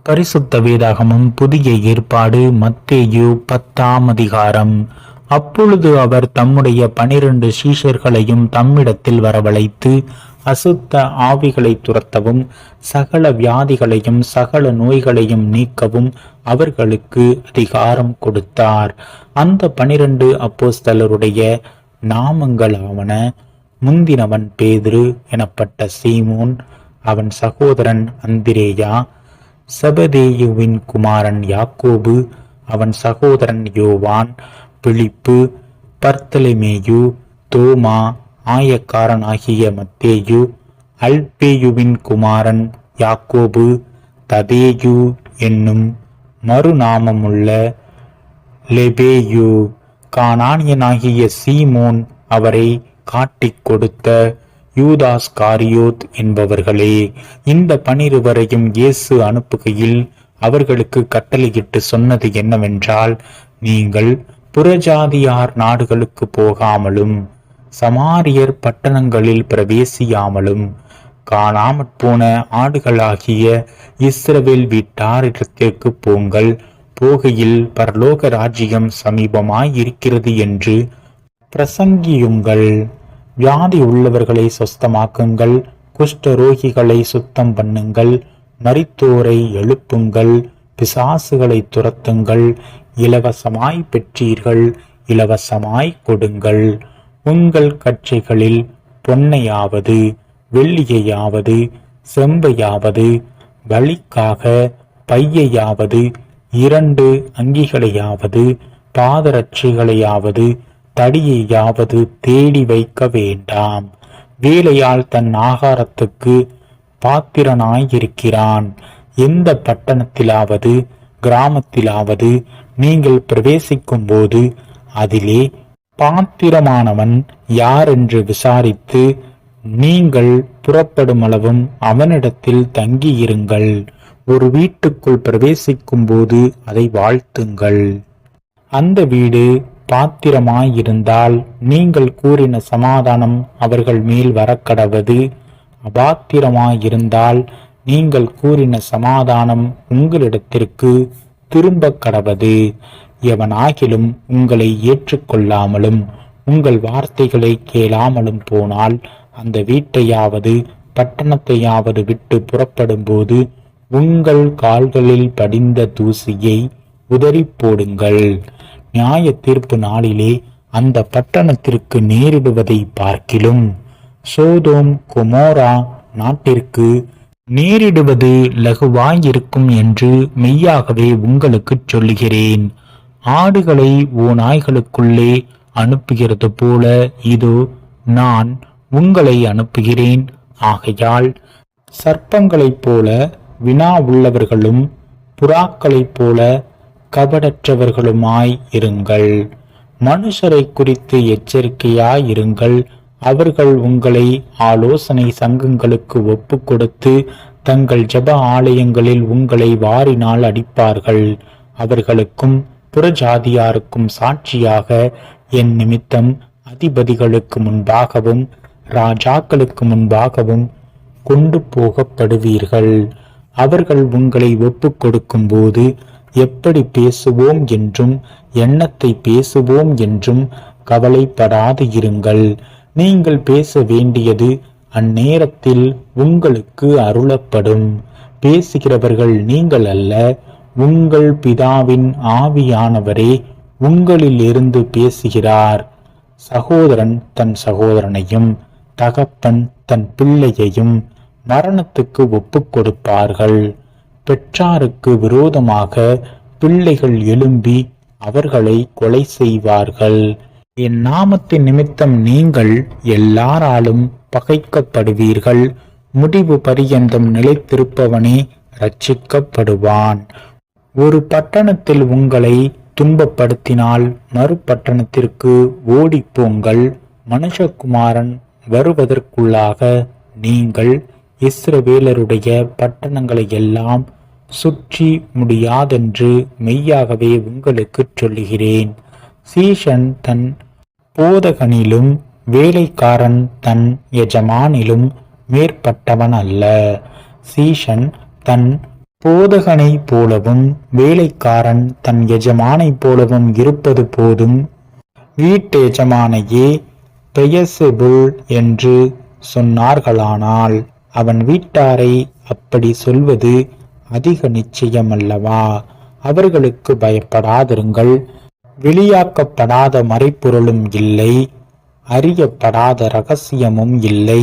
பரிசுத்த வேதாகமம் புதிய ஏற்பாடு மத்தேயு 10ஆம் அதிகாரம். அப்பொழுது அவர் தம்முடைய 12 சீஷர்களையும் தம்மிடத்தில் வரவழைத்து அசுத்த ஆவிகளை துரத்தவும் சகல வியாதிகளையும் சகல நோய்களையும் நீக்கவும் அவர்களுக்கு அதிகாரம் கொடுத்தார். அந்த 12 அப்போஸ்தலருடைய நாமங்களாவன: முந்தினவன் பேதுரு எனப்பட்ட சீமோன், அவன் சகோதரன் அந்திரேயா, செபதேயுவின் குமாரன் யாக்கோபு, அவன் சகோதரன் யோவான், பிலிப்பு, பர்த்தலமேயு, தோமா, ஆயக்காரனாகிய மத்தேயு, அல்பேயுவின் குமாரன் யாக்கோபு, ததேயு என்னும் மறுநாமமுள்ள லெபேயு, கானானியனாகிய சீமோன், அவரை காட்டிக் கொடுத்த யூதாஸ்காரியோத் என்பவர்களே. இந்த 12 இயேசு அனுப்புகையில் அவர்களுக்கு கட்டளையிட்டு சொன்னது என்னவென்றால், நீங்கள் புறஜாதியார் நாடுகளுக்கு போகாமலும் சமாரியர் பட்டணங்களில் பிரவேசியாமலும் காணாமற் போன ஆடுகளாகிய இஸ்ரவேல் வீட்டாரிடத்திற்கு போங்கள். போகையில் பரலோக ராஜ்யம் சமீபமாயிருக்கிறது என்று பிரசங்கியுங்கள். வியாதி உள்ளவர்களை சொஸ்தமாக்குங்கள், குஷ்டரோகிகளை சுத்தம் பண்ணுங்கள், மரித்தோரை எழுப்புங்கள், பிசாசுகளை துரத்துங்கள். இலவசமாய் பெற்றீர்கள், இலவசமாய் கொடுங்கள். உங்கள் கச்சைகளில் பொன்னையாவது வெள்ளியையாவது செம்பையாவது, வழிக்காக பையையாவது 2 அங்கிகளையாவது பாதரட்சைகளையாவது தடியையாவது தேடி வைக்க வேண்டாம். வேலையால் தன் ஆகாரத்துக்கு பாத்திரனாயிருக்கிறான். எந்த பட்டணத்திலாவது கிராமத்திலாவது நீங்கள் பிரவேசிக்கும் போது அதிலே பாத்திரமானவன் யார் என்று விசாரித்து நீங்கள் புறப்படும் அளவும் அவனிடத்தில் தங்கியிருங்கள். ஒரு வீட்டுக்குள் பிரவேசிக்கும் போது அதை வாழ்த்துங்கள். அந்த வீடு பாத்திரமாயிருந்தால் நீங்கள் கூறின சமாதானம் அவர்கள் மேல் வரக்கடவது. அபாத்திரமாயிருந்தால் நீங்கள் கூறின சமாதானம் உங்களிடத்திற்கு திரும்ப கடவது. எவனாகிலும் உங்களை ஏற்றுக்கொள்ளாமலும் உங்கள் வார்த்தைகளை கேளாமலும் போனால் அந்த வீட்டையாவது பட்டணத்தையாவது விட்டு புறப்படும் போது உங்கள் கால்களில் படிந்த தூசியை உதறி போடுங்கள். நியாய தீர்ப்பு நாளிலே அந்த பட்டணத்திற்கு நேரிடுவதை பார்க்கிலும் சோதோம் கொமோரா நாட்டிற்கு நேரிடுவது லகுவாயிருக்கும் என்று மெய்யாகவே உங்களுக்கு சொல்லுகிறேன். ஆடுகளை ஓநாய்களுக்குள்ளே அனுப்புகிறது போல இதோ நான் உங்களை அனுப்புகிறேன். ஆகையால் சர்ப்பங்களைப் போல வினா உள்ளவர்களும் புறாக்களைப் போல கபடற்றவர்களுமாய் இருங்கள். மனுஷரை குறித்து எச்சரிக்கையாயிருங்கள். அவர்கள் உங்களை ஆலோசனை சங்கங்களுக்கு ஒப்பு கொடுத்து தங்கள் ஜெப ஆலயங்களில் உங்களை வாரினால் அடிப்பார்கள். அவர்களுக்கும் புறஜாதியாருக்கும் சாட்சியாக என் நிமித்தம் அதிபதிகளுக்கு முன்பாகவும் ராஜாக்களுக்கு முன்பாகவும் கொண்டு போகப்படுவீர்கள். அவர்கள் உங்களை ஒப்பு கொடுக்கும் போது எப்படி பேசுவோம் என்றும் எண்ணத்தை பேசுவோம் என்றும் கவலைப்படாது இருங்கள். நீங்கள் பேச வேண்டியது அந்நேரத்தில் உங்களுக்கு அருளப்படும். பேசுகிறவர்கள் நீங்கள் அல்ல, உங்கள் பிதாவின் ஆவியானவரே உங்களிலிருந்து பேசுகிறார். சகோதரன் தன் சகோதரனையும் தகப்பன் தன் பிள்ளையையும் மரணத்துக்கு ஒப்புக் கொடுப்பார்கள். பெற்றாருக்கு விரோதமாக பிள்ளைகள் எழும்பி அவர்களை கொலை செய்வார்கள். என் நாமத்தின் நிமித்தம் நீங்கள் எல்லாராலும் பகைக்கப்படுவீர்கள். முடிவு பரியந்தம் நிலைத்திருப்பவனே ரட்சிக்கப்படுவான். ஒரு பட்டணத்தில் உங்களை துன்பப்படுத்தினால் மறுபட்டணத்திற்கு ஓடிப்போங்கள். மனுஷகுமாரன் வருவதற்குள்ளாக நீங்கள் இஸ்ரவேலருடைய பட்டணங்களை எல்லாம் சுற்றி முடியாதென்று மெய்யாகவே உங்களுக்கு சொல்லுகிறேன். சீஷன் தன் போதகனிலும் வேலைக்காரன் தன் எஜமானிலும் மேற்பட்டவன் அல்ல. சீஷன் தன் போதகனை போலவும் வேலைக்காரன் தன் எஜமானை போலவும் இருப்பது போதும். வீட்டு எஜமானையே பெயர்செபூல் என்று சொன்னார்களானால் அவன் வீட்டாரை அப்படி சொல்வது அதிக நிச்சயமல்லவா? அவர்களுக்கு பயப்படாதிருங்கள். வெளியாக்கப்படாத மறைப்பொருளும் இல்லை, அறியப்படாத இரகசியமும் இல்லை.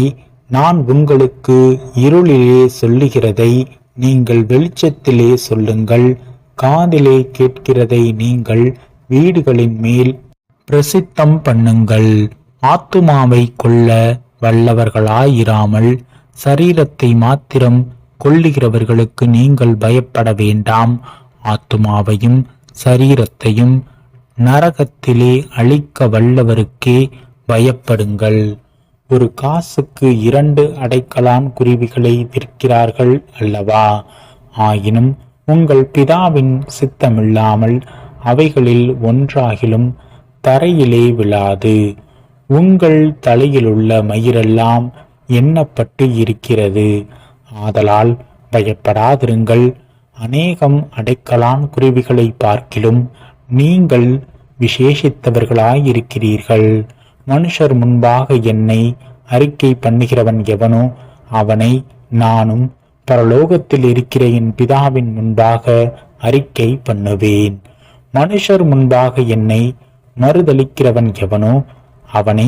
நான் உங்களுக்கு இருளிலே சொல்லுகிறதை நீங்கள் வெளிச்சத்திலே சொல்லுங்கள், காதிலே கேட்கிறதை நீங்கள் வீடுகளின் மேல் பிரசித்தம் பண்ணுங்கள். ஆத்துமாவை கொல்ல வல்லவர்களாயிராமல் சரீரத்தை மாத்திரம் கொல்லுகிறவர்களுக்கு நீங்கள் பயப்பட வேண்டாம். ஆத்துமாவையும் சரீரத்தையும் நரகத்திலே அழிக்க வல்லவருக்கே பயப்படுங்கள். ஒரு காசுக்கு 2 அடைக்கலான் குருவிகளை விற்கிறார்கள் அல்லவா? ஆயினும் உங்கள் பிதாவின் சித்தமில்லாமல் அவைகளில் ஒன்றாகிலும் தரையிலே விழாது. உங்கள் தலையிலுள்ள மயிரெல்லாம் எண்ணப்பட்டு இருக்கிறது. ஆதலால் பயப்படாதிருங்கள். அநேகம் அடைக்கலான் குருவிகளை பார்க்கிலும் நீங்கள் விசேஷித்தவர்களாயிருக்கிறீர்கள். மனுஷர் முன்பாக என்னை அறிக்கை பண்ணுகிறவன் எவனோ அவனை நானும் பரலோகத்தில் இருக்கிற என் பிதாவின் முன்பாக அறிக்கை பண்ணுவேன். மனுஷர் முன்பாக என்னை மறுதலிக்கிறவன் எவனோ அவனை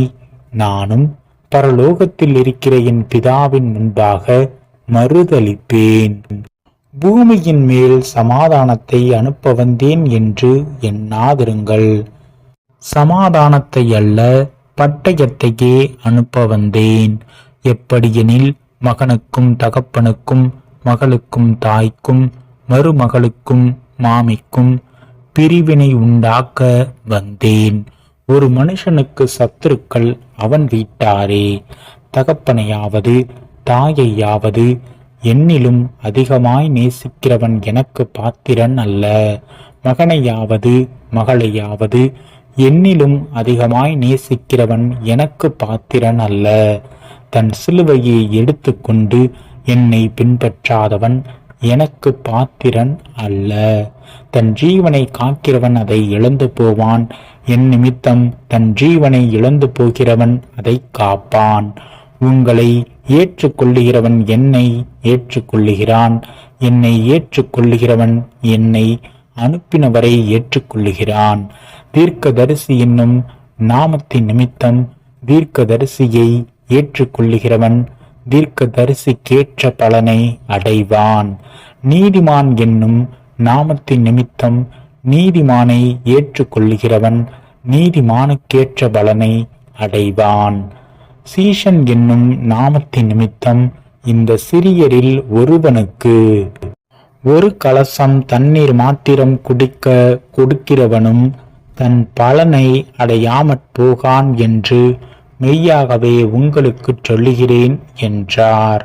நானும் பரலோகத்தில் இருக்கிற என் பிதாவின் முன்பாக மறுதலிப்பேன். பூமியின் மேல் சமாதானத்தை அனுப்ப வந்தேன் என்று எண்ணாதிருங்கள். சமாதானத்தை அல்ல, பட்டயத்தையே அனுப்ப வந்தேன். எப்படியெனில் மகனுக்கும் தகப்பனுக்கும் மகளுக்கும் தாய்க்கும் மருமகளுக்கும் மாமிக்கும் பிரிவினை உண்டாக்க வந்தேன். ஒரு மனுஷனுக்கு சத்துருக்கள் அவன் வீட்டாரே. தகப்பனையாவது தாயையாவது என்னிலும் அதிகமாய் நேசிக்கிறவன் எனக்கு பாத்திரன் அல்ல. மகனையாவது மகளையாவது என்னிலும் அதிகமாய் நேசிக்கிறவன் எனக்கு பாத்திரன் அல்ல. தன் சிலுவையை எடுத்துக்கொண்டு என்னை பின்பற்றாதவன் எனக்கு பாத்திரன் அல்ல. தன் ஜீவனை காக்கிறவன் அதை இழந்து போவான். என் நிமித்தம் தன் ஜீவனை இழந்து போகிறவன் அதை காப்பான். உங்களை ஏற்றுக்கொள்ளுகிறவன் என்னை ஏற்றுக்கொள்ளுகிறான். என்னை ஏற்றுக்கொள்ளுகிறவன் என்னை அனுப்பினவரை ஏற்றுக்கொள்ளுகிறான். தீர்க்கதரிசி என்னும் நாமத்தின் நிமித்தம் தீர்க்கதரிசியை ஏற்றுக்கொள்ளுகிறவன் தீர்க்கதரிசிக்கேற்ற பலனை அடைவான். நீதிமான் என்னும் நாமத்தின் நிமித்தம் நீதிமானை ஏற்றுக்கொள்ளுகிறவன் நீதிமானுக்கேற்ற பலனை அடைவான். சீஷன் என்னும் நாமத்தின் நிமித்தம் இந்த சிறியரில் ஒருவனுக்கு ஒரு கலசம் தண்ணீர் மாத்திரம் குடிக்க கொடுக்கிறவனும் தன் பலனை அடையாமற் போகான் என்று மெய்யாகவே உங்களுக்கு சொல்லுகிறேன் என்றார்.